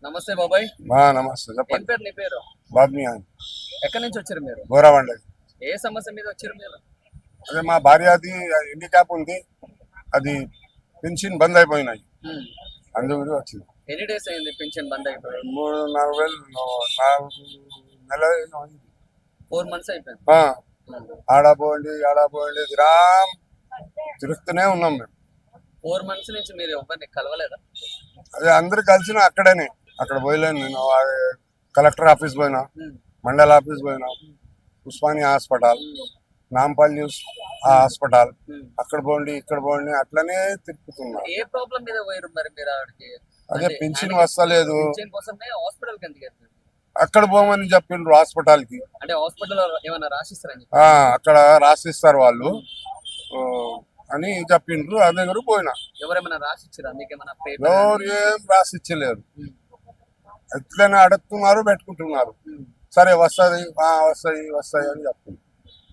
నమస్తే బాబాయ్. నమస్తే ఏం చెప్పండి. పేరు నీ పేరు? బాబుని ఎక్కడి నుంచి వచ్చారు మీరు? గోరావండి. ఏ సమస్య మీద వచ్చారు మీరు? అదే మా భార్యది హ్యాండిక్యాప్ ఉంది, అది పెన్షన్ బంద్ అయిపోయినాయి, ఉమ్. అందుకు వచ్చింది. ఎన్ని డేస్ అయింది పింఛన్ బంద్ అయిపోయి? 3-4 నెల అయింది. 4 months అయిపోయింది. ఆడపోండి గ్రామ్ తిరుగుతూనే ఉన్నాం మేము. 4 months నుంచి మీరు ఎవరిని కలవలేదా? అదే అందరు కలిసిన అక్కడనే, అక్కడ పోయలేను నేను. కలెక్టర్ ఆఫీస్ పోయినా, ఉమ్. మండల ఆఫీస్ పోయినా, ఉస్మానియా హాస్పిటల్, నాంపల్లి హాస్పిటల్, ఉమ్. అక్కడ పోండి ఇక్కడ పోండి అట్లనే తిప్పుతున్నా. ఏ ప్రాబ్లం మీద పోయారు మరి మీరు ఆవిడకి? అదే పెన్షన్ వస్తలేదు, పింఛన్ కోసమే హాస్పిటల్ కి ఎందుకు వెళ్తారు? అక్కడ పోమని చెప్పిండ్రు హాస్పిటల్ కి. అంటే హాస్పిటల్ ఏమైనా రాసిస్తారని అక్కడ రాసిస్తారు వాళ్ళు అని చెప్పిండ్రు, ఆ దగ్గర పోయినా. ఎవరేమైనా రాసిచ్చారా మీకేమైనా పేపర్? ఎవరు ఏం రాసిచ్చలేరు, ఎట్లనే అడుగుతున్నారు పెట్టుకుంటున్నారు. సరే వస్తుంది వస్తాయి అని చెప్తున్నారు.